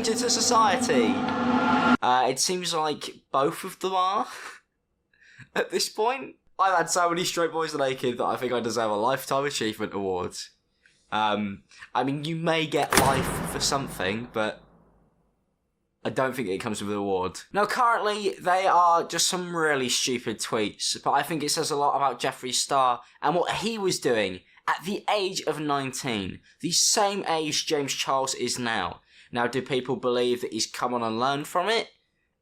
To society. It seems like both of them are at this point. I've had so many straight boys naked that I think I deserve a Lifetime Achievement Award. I mean, you may get life for something, but I don't think it comes with an award. Now, currently, they are just some really stupid tweets, but I think it says a lot about Jeffree Star and what he was doing at the age of 19, the same age James Charles is now. Now, do people believe that he's come on and learned from it?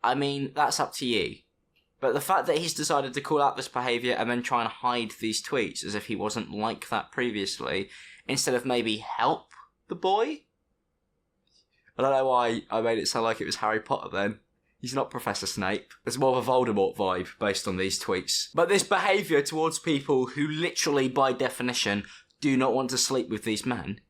I mean, that's up to you. But the fact that he's decided to call out this behaviour and then try and hide these tweets as if he wasn't like that previously, instead of maybe help the boy? I don't know why I made it sound like it was Harry Potter then. He's not Professor Snape. There's more of a Voldemort vibe based on these tweets. But this behaviour towards people who literally, by definition, do not want to sleep with these men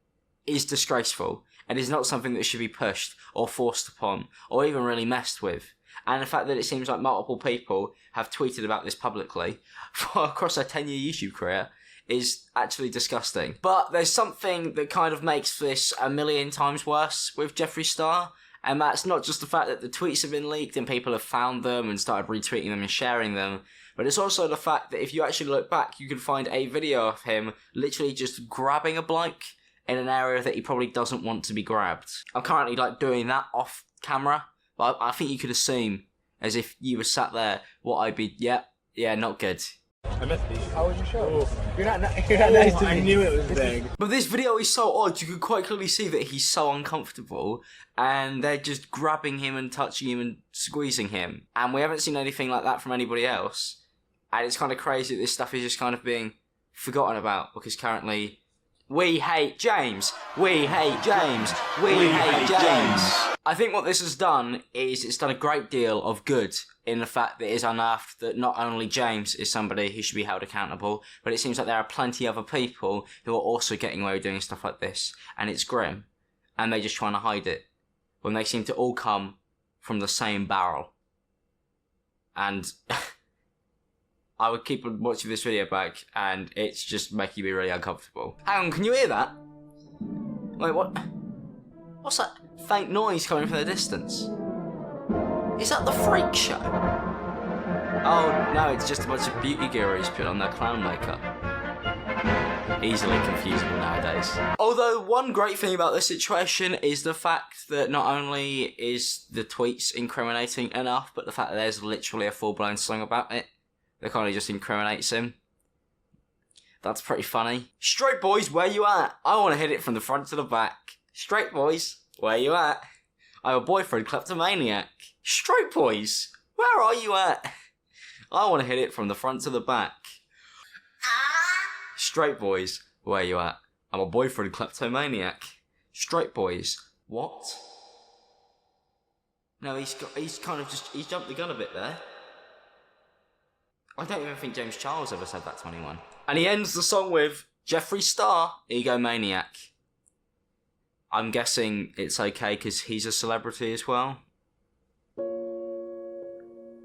is disgraceful. And is not something that should be pushed or forced upon or even really messed with. And the fact that it seems like multiple people have tweeted about this publicly across their 10-year YouTube career is actually disgusting. But there's something that kind of makes this a million times worse with Jeffree Star, and that's not just the fact that the tweets have been leaked and people have found them and started retweeting them and sharing them, but it's also the fact that if you actually look back, you can find a video of him literally just grabbing a bloke in an area that he probably doesn't want to be grabbed. I'm currently doing that off camera, but I think you could assume, as if you were sat there, what I'd be, yeah, not good. I missed these. How was your show? Oh. You're not nice to me. I knew it was big. But this video is so odd, you can quite clearly see that he's so uncomfortable, and they're just grabbing him and touching him and squeezing him. And we haven't seen anything like that from anybody else. And it's kind of crazy that this stuff is just kind of being forgotten about, because currently, we hate James. We hate James. We hate James. I think what this has done is it's done a great deal of good in the fact that it's unearthed that not only James is somebody who should be held accountable, but it seems like there are plenty other people who are also getting away with doing stuff like this. And it's grim. And they're just trying to hide it. When they seem to all come from the same barrel. And I would keep watching this video back, and it's just making me really uncomfortable. Hang on, can you hear that? Wait, what? What's that faint noise coming from the distance? Is that the Freak Show? Oh, no, it's just a bunch of beauty gurus put on their clown makeup. Easily confusable nowadays. Although, one great thing about this situation is the fact that not only is the tweets incriminating enough, but the fact that there's literally a full-blown song about it. That kind of just incriminates him. That's pretty funny. Straight boys, where you at? I want to hit it from the front to the back. Straight boys, where you at? I have a boyfriend kleptomaniac. Straight boys, where are you at? I want to hit it from the front to the back. Straight boys, where you at? I'm a boyfriend kleptomaniac. Straight boys, what? No, he's jumped the gun a bit there. I don't even think James Charles ever said that to anyone. And he ends the song with Jeffree Star, egomaniac. I'm guessing it's okay because he's a celebrity as well.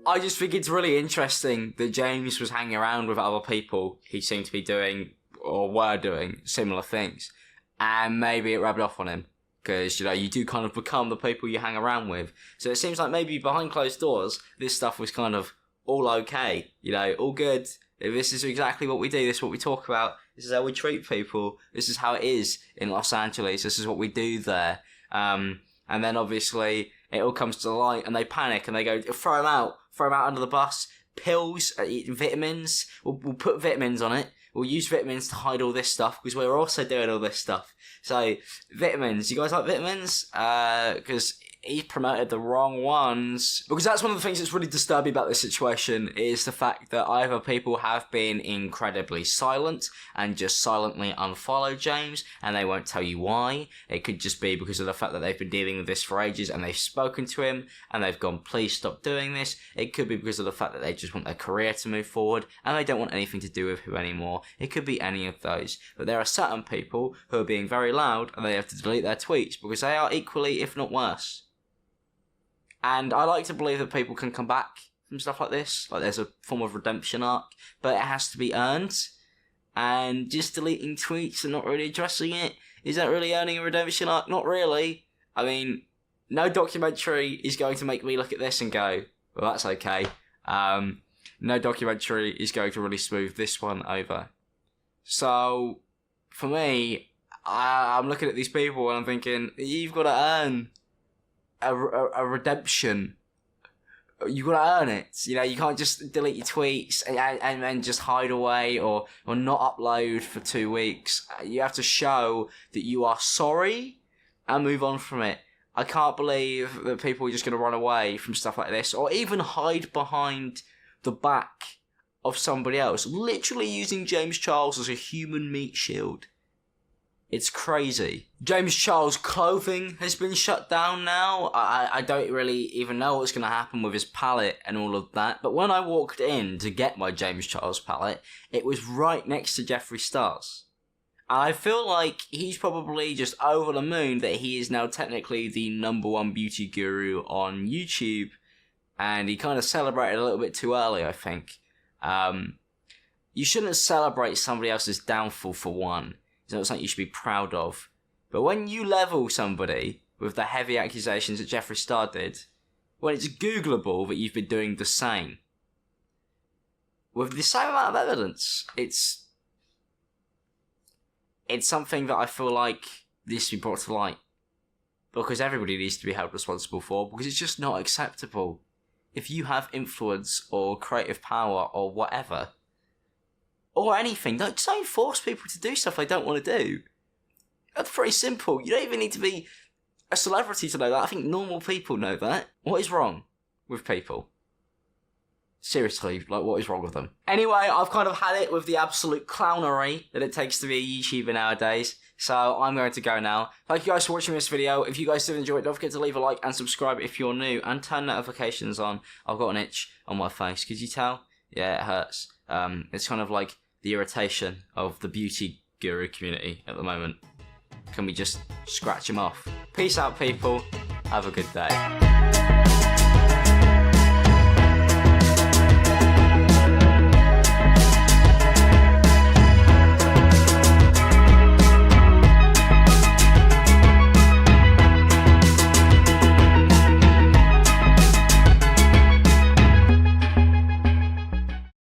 I just think it's really interesting that James was hanging around with other people who seemed to be doing, or were doing, similar things. And maybe it rubbed off on him. Because, you do kind of become the people you hang around with. So it seems like maybe behind closed doors, this stuff was kind of all okay, all good. This is exactly what we do, this is what we talk about, this is how we treat people, this is how it is in Los Angeles, this is what we do there. And then obviously it all comes to light and they panic and they go, throw him out under the bus, pills, vitamins, we'll put vitamins on it, we'll use vitamins to hide all this stuff because we're also doing all this stuff. So, vitamins, you guys like vitamins? Because he promoted the wrong ones. Because that's one of the things that's really disturbing about this situation is the fact that either people have been incredibly silent and just silently unfollowed James and they won't tell you why. It could just be because of the fact that they've been dealing with this for ages and they've spoken to him and they've gone, please stop doing this. It could be because of the fact that they just want their career to move forward and they don't want anything to do with him anymore. It could be any of those. But there are certain people who are being very loud and they have to delete their tweets because they are equally, if not worse. And I like to believe that people can come back from stuff like this. Like there's a form of redemption arc. But it has to be earned. And just deleting tweets and not really addressing it, is that really earning a redemption arc? Not really. I mean, No documentary is going to make me look at this and go, well, that's okay. No documentary is going to really smooth this one over. So, for me, I'm looking at these people and I'm thinking, you've got to earn a redemption. You've got to earn it. You know, you can't just delete your tweets and then just hide away or not upload for 2 weeks. You have to show that you are sorry and move on from it. I can't believe that people are just going to run away from stuff like this or even hide behind the back of somebody else, literally using James Charles as a human meat shield. It's crazy. James Charles' clothing has been shut down now. I don't really even know what's going to happen with his palette and all of that. But when I walked in to get my James Charles palette, it was right next to Jeffree Star's. And I feel like he's probably just over the moon that he is now technically the #1 beauty guru on YouTube. And he kind of celebrated a little bit too early, I think. You shouldn't celebrate somebody else's downfall for one. It's not something you should be proud of. But when you level somebody with the heavy accusations that Jeffree Star did, when it's Googleable that you've been doing the same, with the same amount of evidence, it's something that I feel like needs to be brought to light. Because everybody needs to be held responsible for, because it's just not acceptable. If you have influence or creative power or whatever, or anything, don't force people to do stuff they don't want to do. That's very simple. You don't even need to be a celebrity to know that. I think normal people know that. What is wrong with people? Seriously, like, what is wrong with them? Anyway, I've kind of had it with the absolute clownery that it takes to be a YouTuber nowadays, so I'm going to go now. Thank you guys for watching this video. If you guys did enjoy it, don't forget to leave a like and subscribe if you're new, and turn notifications on. I've got an itch on my face. Could you tell? Yeah, it hurts. It's kind of like the irritation of the beauty guru community at the moment. Can we just scratch them off? Peace out, people. Have a good day.